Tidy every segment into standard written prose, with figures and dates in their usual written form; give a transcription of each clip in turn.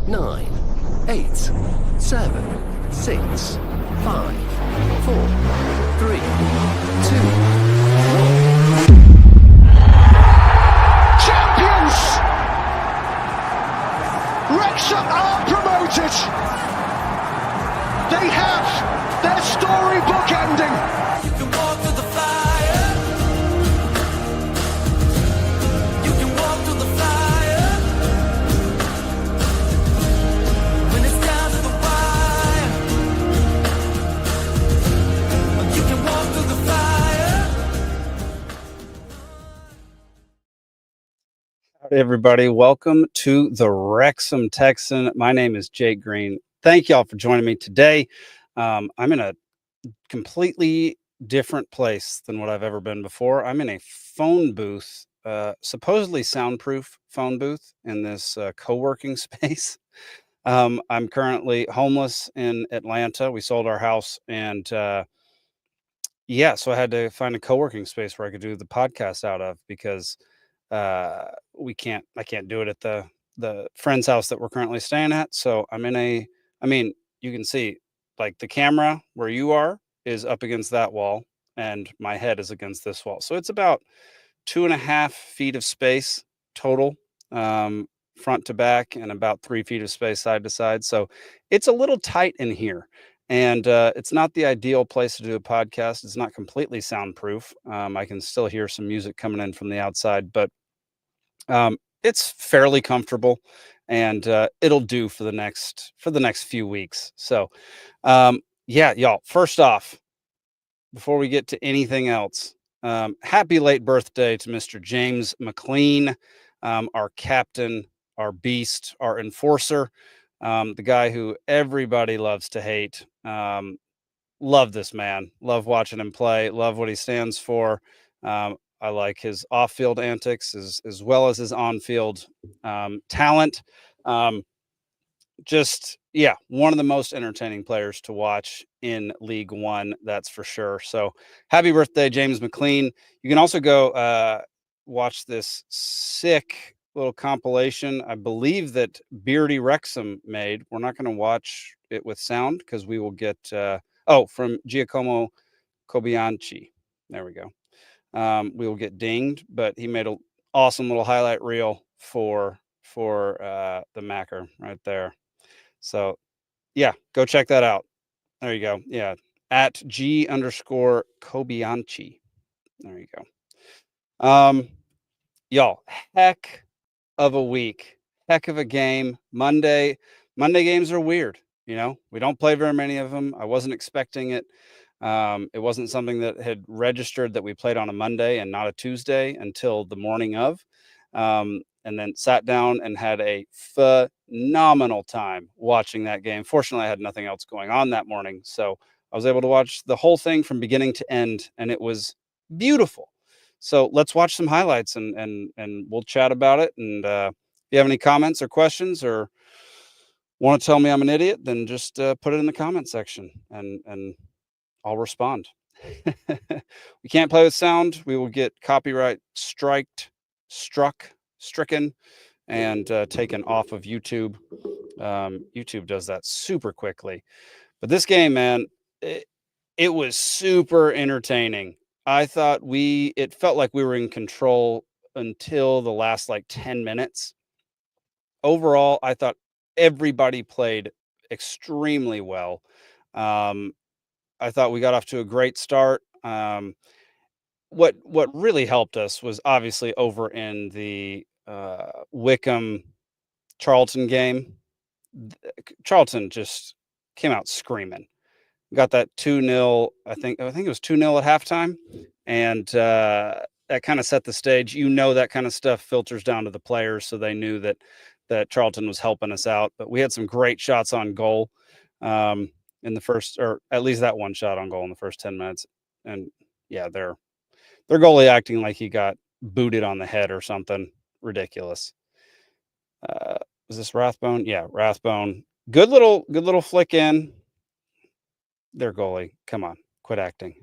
9, 8, 7, 6, 5, 4, 3, 2, 1. Champions! Wrexham are promoted. They have their storybook ending. You can walk through the fire. You can walk through the fire. When it's down to the wire. You can walk through the fire. Howdy, everybody. Welcome to the Wrexham Texan. My name is Jake Green. Thank y'all for joining me today. I'm in a completely different place than what I've ever been before. I'm in a phone booth, supposedly soundproof phone booth in this co-working space. I'm currently homeless in Atlanta. We sold our house, and yeah, so I had to find a co-working space where I could do the podcast out of because I can't do it at the friend's house that we're currently staying at. So I'm in you can see like the camera where you are is up against that wall and my head is against this wall. So it's about 2.5 feet of space total, front to back, and about 3 feet of space side to side. So it's a little tight in here. And it's not the ideal place to do a podcast. It's not completely soundproof. I can still hear some music coming in from the outside, but it's fairly comfortable, and it'll do for the next few weeks. So yeah, y'all, first off, before we get to anything else, happy late birthday to Mr. James McLean, our captain, our beast, our enforcer, the guy who everybody loves to hate. Love this man, love watching him play, love what he stands for. I like his off-field antics as well as his on-field talent. Just, yeah, one of the most entertaining players to watch in League One, that's for sure. So happy birthday, James McLean. You can also go watch this sick little compilation, I believe, that Beardy Wrexham made. We're not going to watch it with sound because we will get, from Giacomo Cobianchi. There we go. We will get dinged, but he made an awesome little highlight reel for the Macker right there. So yeah, go check that out. There you go. Yeah. At G_Cobianchi. There you go. Y'all, heck of a week, heck of a game. Monday games are weird. You know, we don't play very many of them. I wasn't expecting it. It wasn't something that had registered that we played on a Monday and not a Tuesday until the morning of, and then sat down and had a phenomenal time watching that game. Fortunately, I had nothing else going on that morning, so I was able to watch the whole thing from beginning to end, and it was beautiful. So let's watch some highlights and we'll chat about it. And if you have any comments or questions or want to tell me I'm an idiot, then just put it in the comment section and I'll respond. We can't play with sound. We will get copyright stricken, and taken off of YouTube. YouTube does that super quickly. But this game, man, it was super entertaining. I thought it felt like we were in control until the last 10 minutes. Overall, I thought everybody played extremely well. I thought we got off to a great start. What really helped us was obviously over in the Wickham Charlton game. Charlton just came out screaming. Got that 2-0. I think it was 2-0 at halftime, and that kind of set the stage. You know, that kind of stuff filters down to the players, so they knew that Charlton was helping us out. But we had some great shots on goal. In the first, or at least that one shot on goal in the first 10 minutes. And yeah, their goalie acting like he got booted on the head or something ridiculous. Was this Rathbone? Yeah, Rathbone. Good little flick in. Their goalie, come on, quit acting.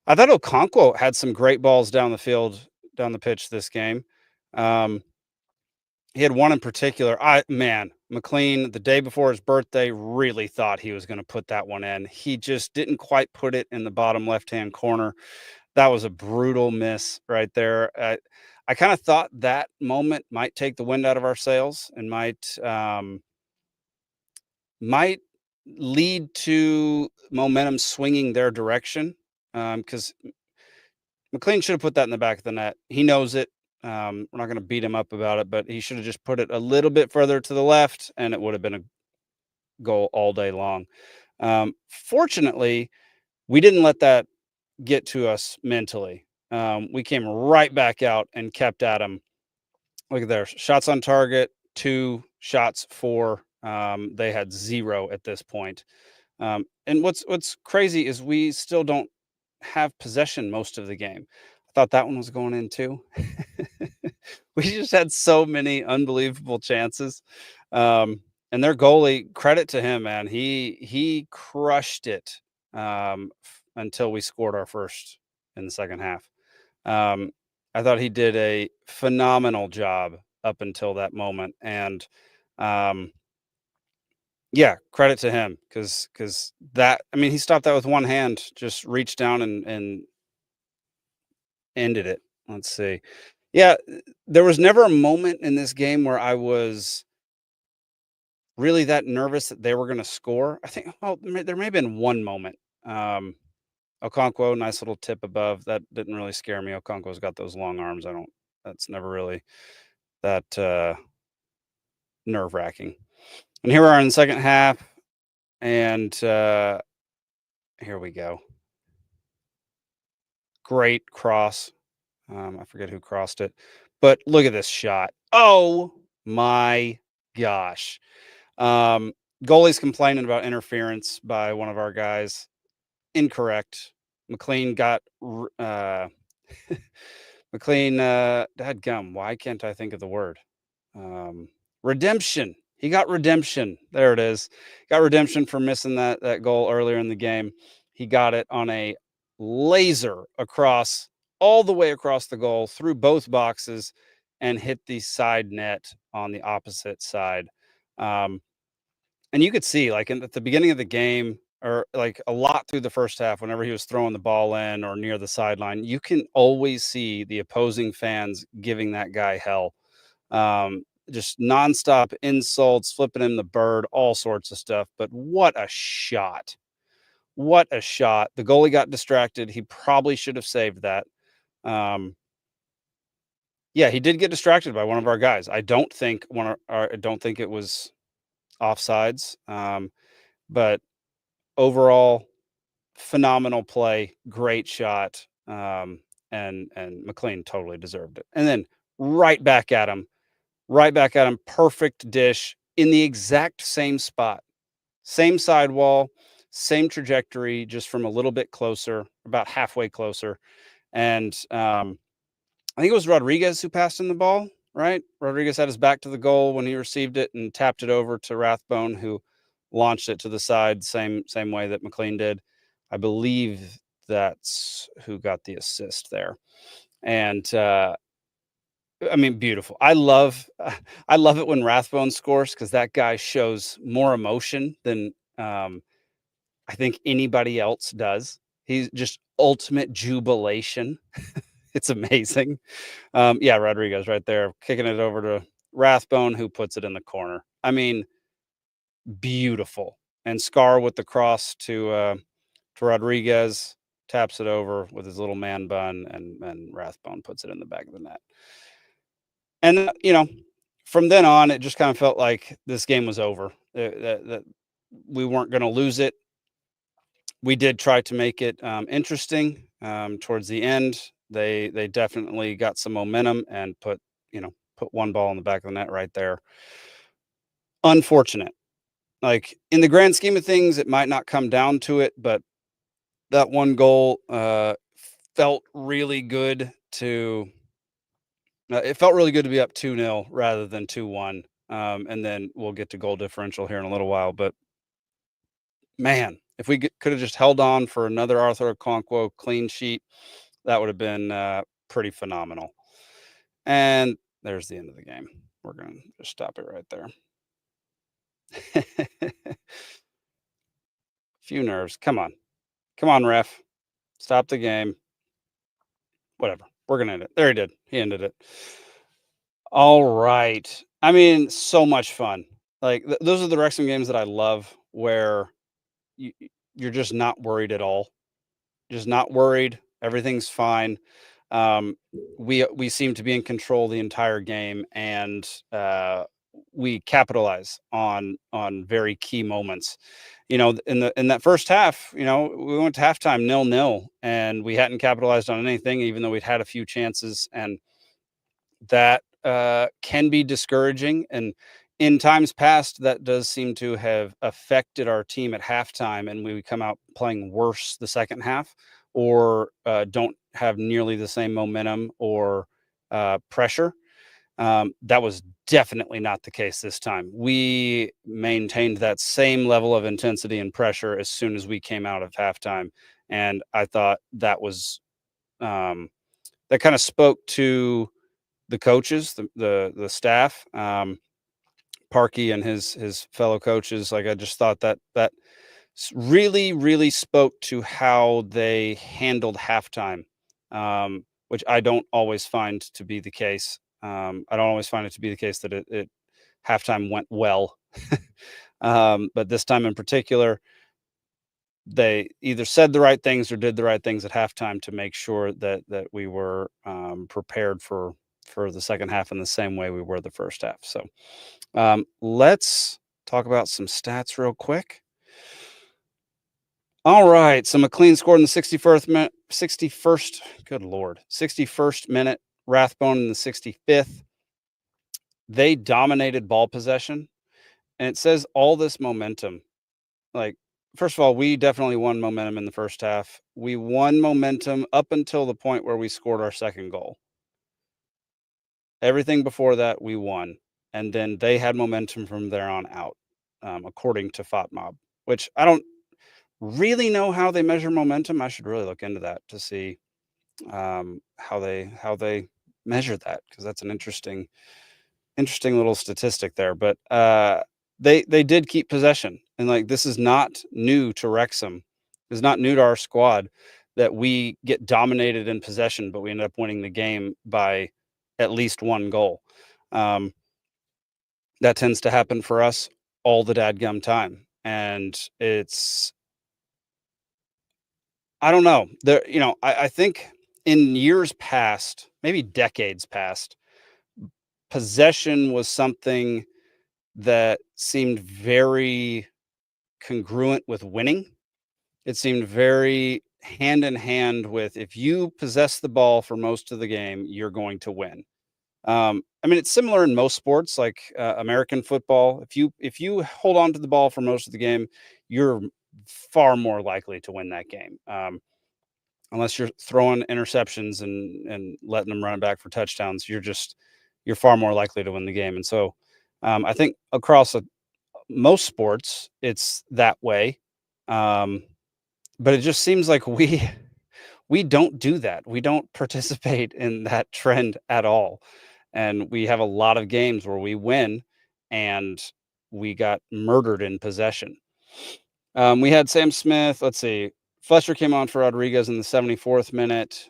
I thought Okonkwo had some great balls down the pitch this game. He had one in particular. McLean, the day before his birthday, really thought he was going to put that one in. He just didn't quite put it in the bottom left-hand corner. That was a brutal miss right there. I kind of thought that moment might take the wind out of our sails and might lead to momentum swinging their direction, because McLean should have put that in the back of the net. He knows it. We're not going to beat him up about it, but he should have just put it a little bit further to the left, and it would have been a goal all day long. Fortunately, we didn't let that get to us mentally. We came right back out and kept at him. Look at there, shots on target, 2 shots, 4. They had 0 at this point. And what's crazy is we still don't have possession most of the game. I thought that one was going in too. We just had so many unbelievable chances. And their goalie, credit to him, man. He crushed it until we scored our first in the second half. I thought he did a phenomenal job up until that moment. And yeah, credit to him because that, I mean, he stopped that with one hand, just reached down and ended it. Let's see. Yeah, there was never a moment in this game where I was really that nervous that they were going to score. I think, well, there may have been one moment. Okonkwo, nice little tip above. That didn't really scare me. Okonkwo's got those long arms. That's never really that nerve wracking. And here we are in the second half. And here we go. Great cross. I forget who crossed it, but look at this shot. Oh my gosh. Goalie's complaining about interference by one of our guys. Incorrect. McLean got McLean, dadgum. Why can't I think of the word? Redemption. He got redemption. There it is. Got redemption for missing that goal earlier in the game. He got it on a laser across, all the way across the goal, through both boxes, and hit the side net on the opposite side. And you could see, like, at the beginning of the game, or like a lot through the first half, whenever he was throwing the ball in or near the sideline, you can always see the opposing fans giving that guy hell. Just nonstop insults, flipping him the bird, all sorts of stuff. But what a shot. What a shot. The goalie got distracted. He probably should have saved that. Yeah, he did get distracted by one of our guys. I don't think it was offsides. But overall, phenomenal play, great shot. And McLean totally deserved it. And then right back at him. Perfect dish in the exact same spot, same sidewall, same trajectory, just from a little bit closer, about halfway closer. And I think it was Rodriguez who passed him the ball, right? Rodriguez had his back to the goal when he received it and tapped it over to Rathbone, who launched it to the side, same way that McLean did. I believe that's who got the assist there. And I mean, beautiful. I love it when Rathbone scores, because that guy shows more emotion than I think anybody else does. He's just ultimate jubilation. It's amazing. Yeah, Rodriguez right there, kicking it over to Rathbone, who puts it in the corner. I mean, beautiful. And Scar with the cross to Rodriguez, taps it over with his little man bun, and Rathbone puts it in the back of the net. And, from then on, it just kind of felt like this game was over, that we weren't going to lose it. We did try to make it interesting towards the end. They definitely got some momentum and put one ball in the back of the net right there. Unfortunate. Like, in the grand scheme of things, it might not come down to it, but that one goal felt really good it felt really good to be up 2-0 rather than 2-1. And then we'll get to goal differential here in a little while. But man, if we could have just held on for another Arthur Okonkwo clean sheet, that would have been pretty phenomenal. And there's the end of the game. We're going to just stop it right there. Few nerves. Come on. Come on, ref. Stop the game. Whatever. We're going to end it. There he did. He ended it. All right. I mean, so much fun. Like those are the Wrexham games that I love, where you're just not worried at all. Just not worried. Everything's fine. We seem to be in control the entire game, and we capitalize on very key moments. You know, in that first half, you know, we went to halftime 0-0, and we hadn't capitalized on anything, even though we'd had a few chances, and that can be discouraging. And in times past, that does seem to have affected our team at halftime, and we come out playing worse the second half, or don't have nearly the same momentum or pressure. That was definitely not the case this time. We maintained that same level of intensity and pressure as soon as we came out of halftime, and I thought that was that kind of spoke to the coaches, the staff, Parkey and his fellow coaches. Like, I just thought that really spoke to how they handled halftime, which I don't always find to be the case. I don't always find it to be the case that it halftime went well, but this time in particular, they either said the right things or did the right things at halftime to make sure that we were prepared for the second half in the same way we were the first half. So let's talk about some stats real quick. All right, so McLean scored in the 61st minute, 61st, good Lord, 61st minute, Rathbone in the 65th. They dominated ball possession, and it says all this momentum. Like, first of all, we definitely won momentum in the first half. We won momentum up until the point where we scored our second goal. Everything before that, we won. And then they had momentum from there on out, according to FOTMob, which I don't really know how they measure momentum. I should really look into that to see how they measure that, because that's an interesting little statistic there. But they did keep possession, and like, this is not new to Wrexham. It's not new to our squad that we get dominated in possession, but we end up winning the game by at least one goal. That tends to happen for us all the dadgum time, and it's, I don't know. There, you know, I think in years past, maybe decades past, possession was something that seemed very congruent with winning. It seemed very hand in hand with, if you possess the ball for most of the game, you're going to win. I mean, it's similar in most sports, like American football. If you hold on to the ball for most of the game, you're far more likely to win that game. Unless you're throwing interceptions and letting them run it back for touchdowns, you're far more likely to win the game. And so I think across most sports, it's that way. But it just seems like we don't do that. We don't participate in that trend at all. And we have a lot of games where we win and we got murdered in possession. We had Sam Smith. Let's see. Fletcher came on for Rodriguez in the 74th minute.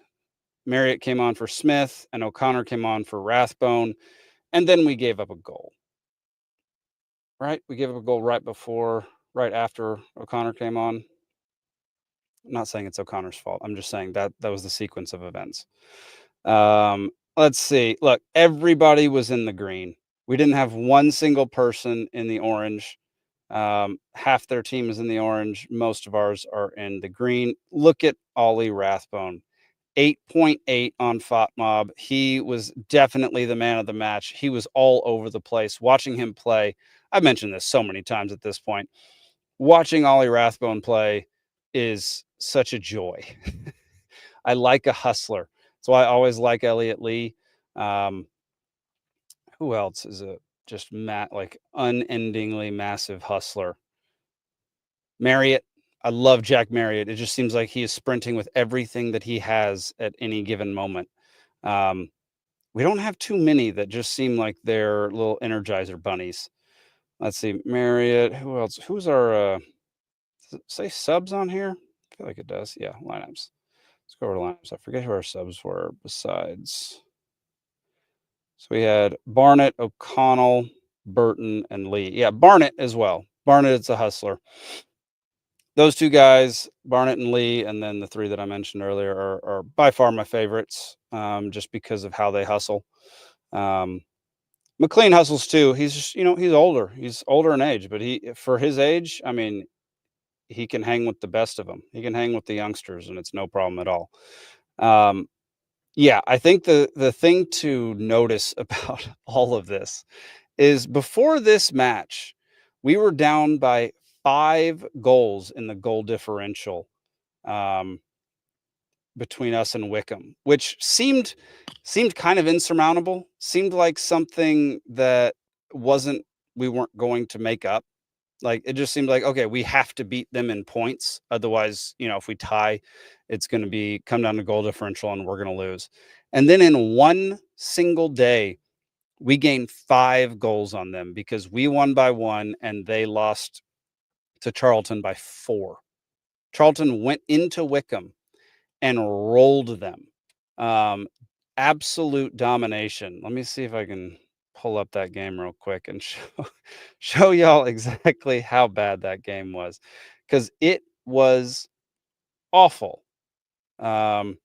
Marriott came on for Smith, and O'Connor came on for Rathbone. And then we gave up a goal. Right? We gave up a goal right after O'Connor came on. I'm not saying it's O'Connor's fault. I'm just saying that was the sequence of events. Let's see. Look, everybody was in the green. We didn't have one single person in the orange. Half their team is in the orange. Most of ours are in the green. Look at Ollie Rathbone. 8.8 on FOTMob. He was definitely the man of the match. He was all over the place. Watching him play, I've mentioned this so many times at this point. Watching Ollie Rathbone play is such a joy. I like a hustler. That's why I always like Elliot Lee. Who else is a just like unendingly massive hustler? Marriott. I love Jack Marriott. It just seems like he is sprinting with everything that he has at any given moment. we don't have too many that just seem like they're little Energizer bunnies. Let's see, Marriott. Who else? Who's our does it say subs on here? I feel like it does. Yeah, lineups. Let's go over to lineups. I forget who our subs were besides. So we had Barnett, O'Connell, Burton, and Lee. Yeah, Barnett as well. Barnett is a hustler. Those two guys, Barnett and Lee, and then the three that I mentioned earlier are by far my favorites, just because of how they hustle. McLean hustles too. He's just, he's older. He's older in age, but for his age, I mean, he can hang with the best of them. He can hang with the youngsters, and it's no problem at all. Yeah, I think the thing to notice about all of this is before this match, we were down by 5 goals in the goal differential between us and Wickham, which seemed kind of insurmountable. Seemed like something that we weren't going to make up. Like, it just seemed like, okay, we have to beat them in points. Otherwise, if we tie, it's going to come down to goal differential and we're going to lose. And then in one single day, we gained 5 goals on them because we won by 1 and they lost to Charlton by 4. Charlton went into Wickham and rolled them. Absolute domination. Let me see if I can pull up that game real quick and show y'all exactly how bad that game was, because it was awful. Let's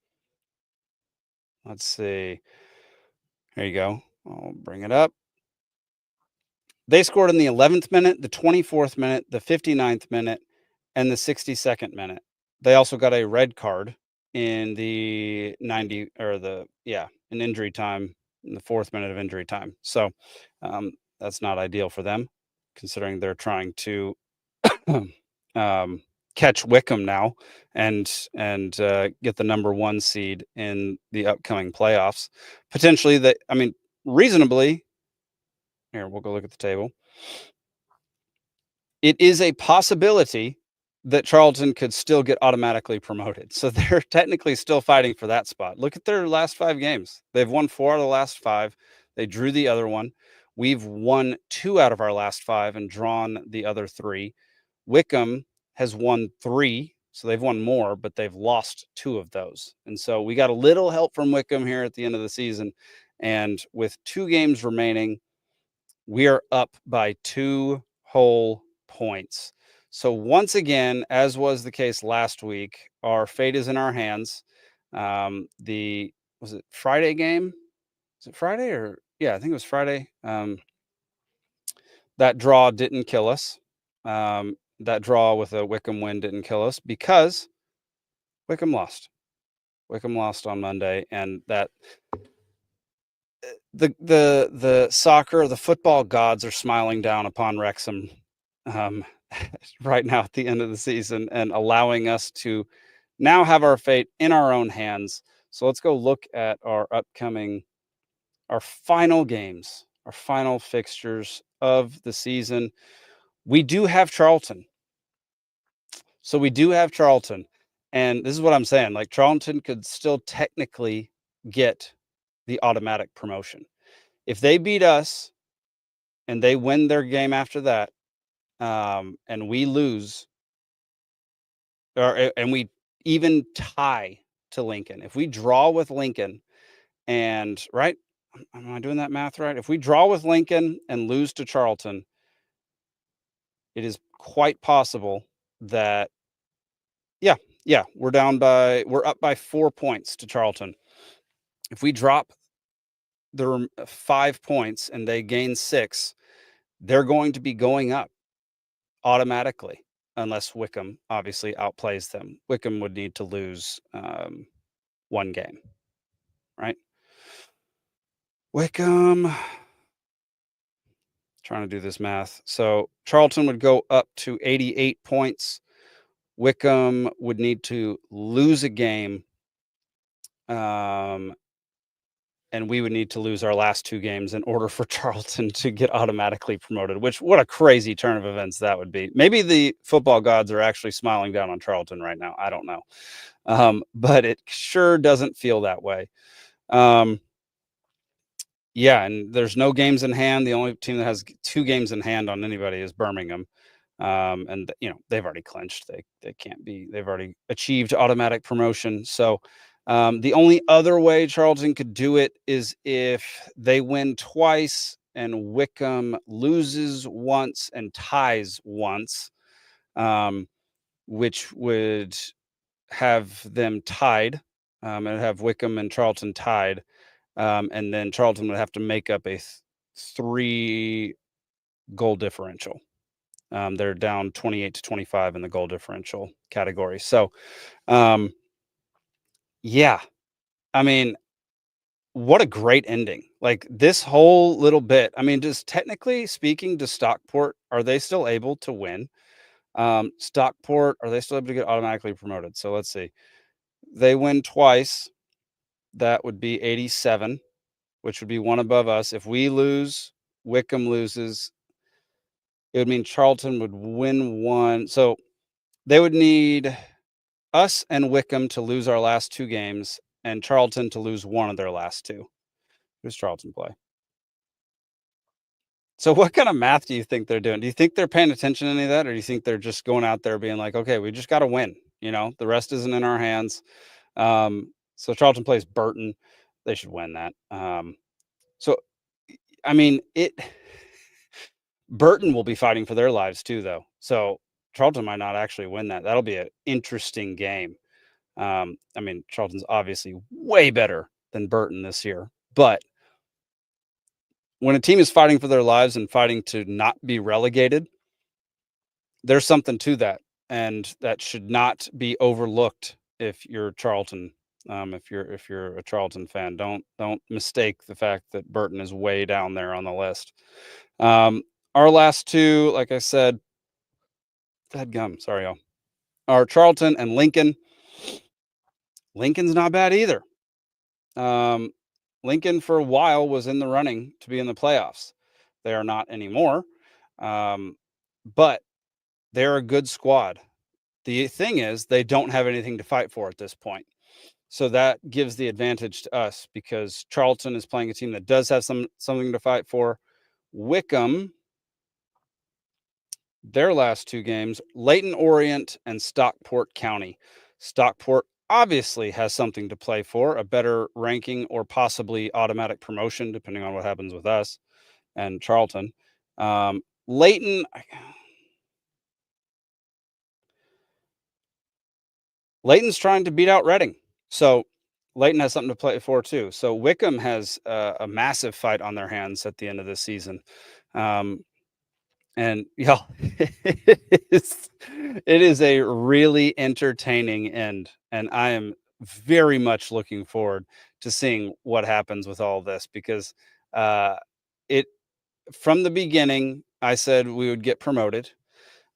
see. Here you go. I'll bring it up. They scored in the 11th minute, the 24th minute, the 59th minute, and the 62nd minute. They also got a red card in the 90 or in injury time, in the 4th minute of injury time. So that's not ideal for them, considering they're trying to catch Wickham now and get the number 1 seed in the upcoming playoffs. Potentially, reasonably. Here, we'll go look at the table. It is a possibility that Charlton could still get automatically promoted. So they're technically still fighting for that spot. Look at their last 5 games. They've won 4 out of the last 5. They drew the other one. We've won 2 out of our last 5 and drawn the other 3. Wickham has won 3. So they've won more, but they've lost 2 of those. And so we got a little help from Wickham here at the end of the season. And with 2 games remaining, we are up by 2 whole points. So once again, as was the case last week, our fate is in our hands. Was it Friday game? Was it Friday or? Yeah, I think it was Friday. That draw didn't kill us. That draw with a Wickham win didn't kill us because Wickham lost. Wickham lost on Monday, and that the football gods are smiling down upon Wrexham right now at the end of the season and allowing us to now have our fate in our own hands. So let's go look at our final games, our final fixtures of the season. We do have Charlton. So we do have Charlton. And this is what I'm saying. Like, Charlton could still technically get the automatic promotion. If they beat us and they win their game after that, and we lose, and we even tie to Lincoln, if we draw with Lincoln and right, am I doing that math right? If we draw with Lincoln and lose to Charlton, it is quite possible that, we're up by 4 points to Charlton. If we drop the 5 points and they gain 6, they're going to be going up automatically, unless Wickham obviously outplays them. Wickham would need to lose 1 game, right? Wickham, trying to do this math. So Charlton would go up to 88 points. Wickham would need to lose a game, and we would need to lose our last 2 games in order for Charlton to get automatically promoted, which, what a crazy turn of events that would be. Maybe the football gods are actually smiling down on Charlton right now. I don't know. But it sure doesn't feel that way. Yeah, and there's no games in hand. The only team that has 2 games in hand on anybody is Birmingham. And they've already clinched. They can't be. They've already achieved automatic promotion. So the only other way Charlton could do it is if they win twice and Wickham loses once and ties once, which would have them tied, and have Wickham and Charlton tied, and then Charlton would have to make up a 3-goal differential. They're down 28-25 in the goal differential category. So, yeah, I mean, what a great ending. Like this whole little bit. I mean, just technically speaking, to Stockport, are they still able to win? Stockport, are they still able to get automatically promoted? So let's see. They win twice. That would be 87, which would be one above us. If we lose, Wickham loses. It would mean Charlton would win one. So they would need us and Wickham to lose our last 2 games and Charlton to lose one of their last 2. Who's Charlton play? So what kind of math do you think they're doing? Do you think they're paying attention to any of that? Or do you think they're just going out there being like, okay, we just got to win. The rest isn't in our hands. So Charlton plays Burton. They should win that. So, I mean, Burton will be fighting for their lives too, though. So Charlton might not actually win that. That'll be an interesting game. I mean, Charlton's obviously way better than Burton this year, but when a team is fighting for their lives and fighting to not be relegated, there's something to that, and that should not be overlooked. If you're Charlton, if you're a Charlton fan, don't mistake the fact that Burton is way down there on the list. Our last 2, like I said, sorry, y'all, are Charlton and Lincoln. Lincoln's not bad either. Lincoln for a while was in the running to be in the playoffs. They are not anymore, but they're a good squad. The thing is, they don't have anything to fight for at this point. So that gives the advantage to us because Charlton is playing a team that does have something to fight for. Wickham, their last 2 games, Leyton Orient and Stockport County. Stockport obviously has something to play for, a better ranking or possibly automatic promotion, depending on what happens with us and Charlton. Leyton's trying to beat out Reading. So Leyton has something to play for too. So Wickham has a massive fight on their hands at the end of this season. And yeah, it is a really entertaining end. And I am very much looking forward to seeing what happens with all this because from the beginning, I said we would get promoted.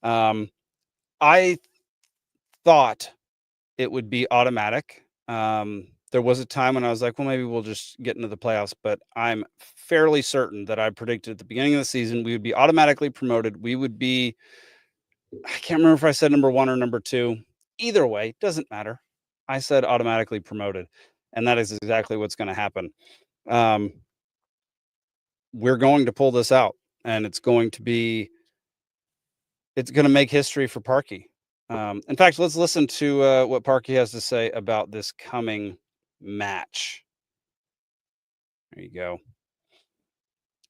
I thought it would be automatic. There was a time when I was like, well, maybe we'll just get into the playoffs, but I'm fairly certain that I predicted at the beginning of the season we would be automatically promoted. We would be, I can't remember if I said number 1 or number 2. Either way, doesn't matter. I said automatically promoted, and that is exactly what's going to happen. We're going to pull this out, and it's going to make history for Parky. In fact, let's listen to what Parky has to say about this coming match. There you go.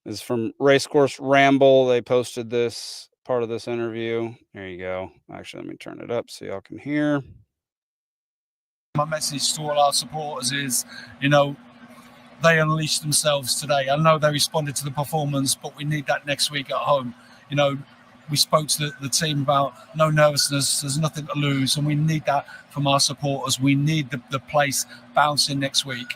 This is from Racecourse Ramble. They posted this part of this interview. There you go. Actually, let me turn it up so y'all can hear. My message to all our supporters is, they unleashed themselves today. I know they responded to the performance, but we need that next week at home. We spoke to the team about no nervousness, there's nothing to lose, and we need that from our supporters. We need the place bouncing next week.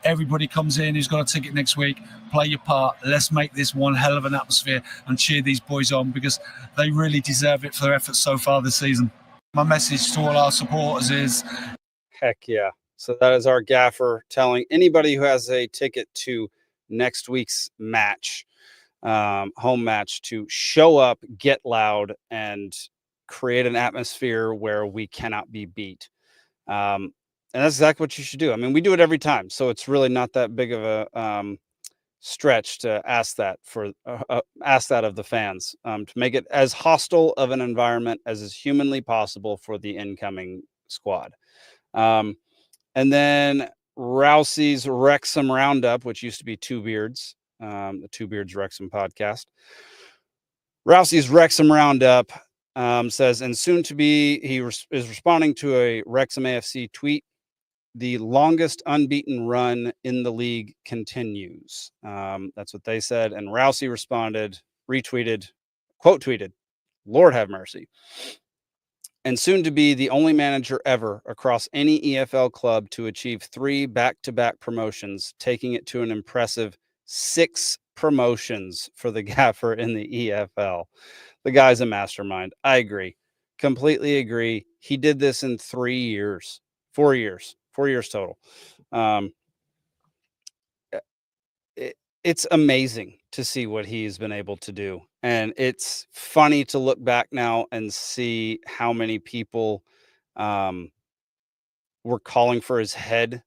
Everybody comes in who's got a ticket next week, play your part. Let's make this one hell of an atmosphere and cheer these boys on because they really deserve it for their efforts so far this season. My message to all our supporters is... Heck yeah. So that is our gaffer telling anybody who has a ticket to next week's match, home match, to show up, get loud, and create an atmosphere where we cannot be beat. And that's exactly what you should do. I mean, we do it every time, so it's really not that big of a stretch to ask that of the fans, to make it as hostile of an environment as is humanly possible for the incoming squad. And then Rousey's Wrexham Roundup, which used to be Two Beards, the Two Beards Wrexham podcast. Rousey's Wrexham Roundup says, and soon to be, is responding to a Wrexham AFC tweet. The longest unbeaten run in the league continues. That's what they said. And Rousey responded, retweeted, quote tweeted, Lord have mercy. And soon to be the only manager ever across any EFL club to achieve 3 back-to-back promotions, taking it to an impressive 6 promotions for the gaffer in the EFL. The guy's a mastermind. I agree. Completely agree. He did this in 4 years total. It's amazing to see what he's been able to do. And it's funny to look back now and see how many people were calling for his head,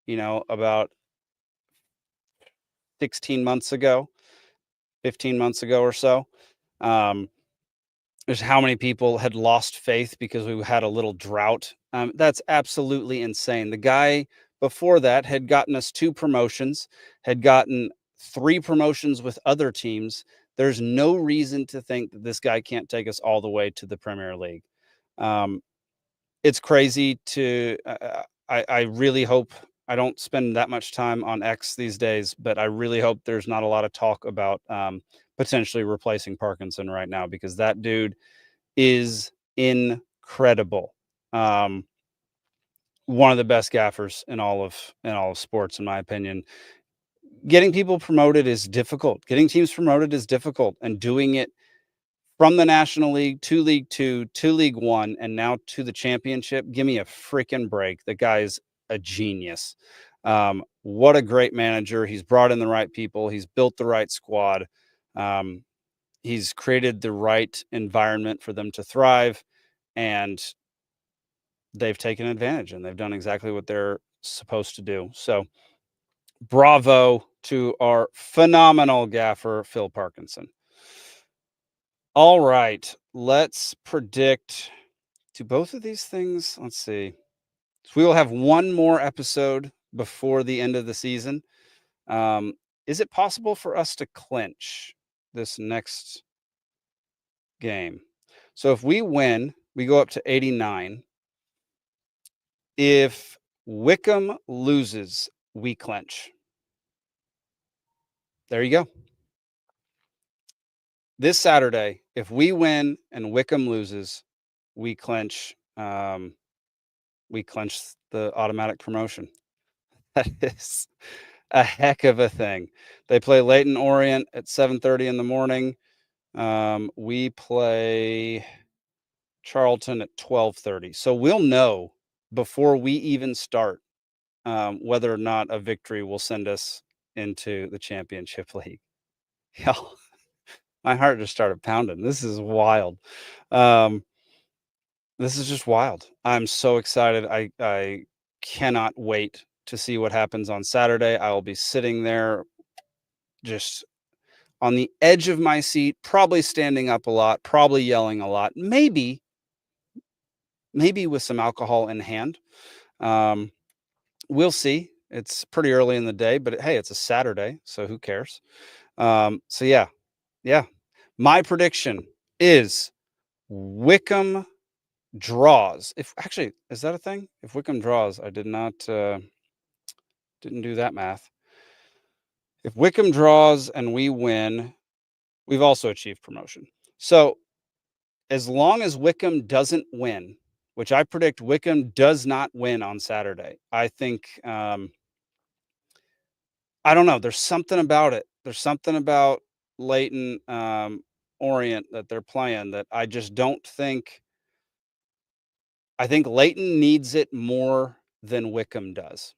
about 16 months ago, 15 months ago or so. There's how many people had lost faith because we had a little drought. That's absolutely insane. The guy before that had gotten us 2 promotions, had gotten 3 promotions with other teams. There's no reason to think that this guy can't take us all the way to the Premier League. It's crazy to, I really hope, I don't spend that much time on X these days, but I really hope there's not a lot of talk about potentially replacing Parkinson right now, because that dude is incredible. One of the best gaffers in all of sports, in my opinion. Getting people promoted is difficult. Getting teams promoted is difficult, and doing it from the National League to League 2 to League 1 and now to the championship, give me a freaking break. The guy's a genius. What a great manager. He's brought in the right people. He's built the right squad. He's created the right environment for them to thrive, and they've taken advantage, and they've done exactly what they're supposed to do. So bravo to our phenomenal gaffer, Phil Parkinson. All right, let's predict to both of these things. Let's see. So we will have one more episode before the end of the season. Is it possible for us to clinch this next game? So if we win, we go up to 89. If Wickham loses, we clinch. There you go. This Saturday, if we win and Wickham loses, we clinch. We clinch the automatic promotion. That is a heck of a thing. They play Leyton Orient at 7:30 in the morning. We play Charlton at 12:30. So we'll know before we even start whether or not a victory will send us into the Championship League. Yeah, my heart just started pounding. This is wild. This is just wild. I'm so excited. I cannot wait to see what happens on Saturday. I will be sitting there just on the edge of my seat, probably standing up a lot, probably yelling a lot, maybe with some alcohol in hand. We'll see. It's pretty early in the day, but hey, it's a Saturday, so who cares? So yeah. My prediction is Wickham draws. If actually, is that a thing? If Wickham draws, I did not didn't do that math. If Wickham draws and we win, we've also achieved promotion. So as long as Wickham doesn't win, which I predict Wickham does not win on Saturday, I think I don't know. There's something about it. There's something about Leyton Orient that they're playing that I just don't think. I think Leyton needs it more than Wickham does,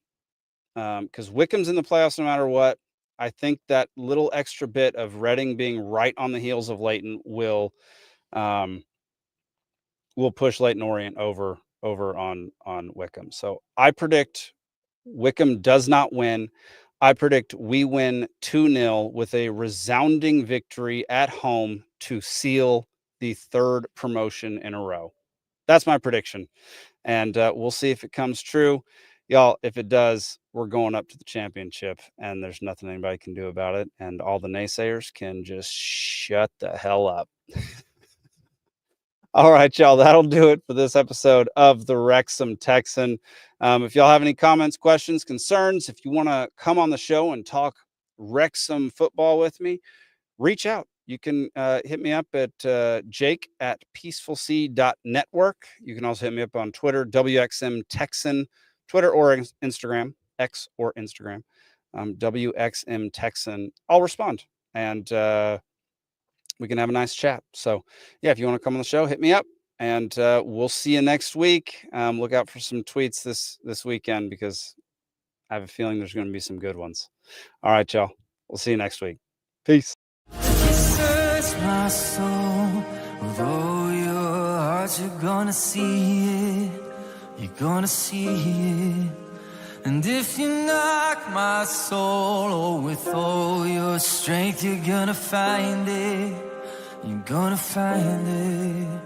because Wickham's in the playoffs no matter what. I think that little extra bit of Reading being right on the heels of Leyton will push Leyton Orient over over on Wickham. So I predict Wickham does not win. I predict we win 2-0 with a resounding victory at home to seal the 3rd promotion in a row. That's my prediction. And we'll see if it comes true. Y'all, if it does, we're going up to the championship, and there's nothing anybody can do about it. And all the naysayers can just shut the hell up. All right, y'all, that'll do it for this episode of the Wrexham Texan. If y'all have any comments, questions, concerns, if you want to come on the show and talk Wrexham football with me, reach out. You can hit me up at jake@peacefulsea.network. You can also hit me up on Twitter, WXMTexan, Twitter or Instagram, X or Instagram, WXMTexan. I'll respond, and we can have a nice chat. So, yeah, if you want to come on the show, hit me up, and we'll see you next week. Look out for some tweets this weekend, because I have a feeling there's going to be some good ones. All right, y'all. We'll see you next week. Peace. Search my soul with all your heart, you're gonna see it, you're gonna see it. And if you knock my soul with all your strength, you're gonna find it, you're gonna find it.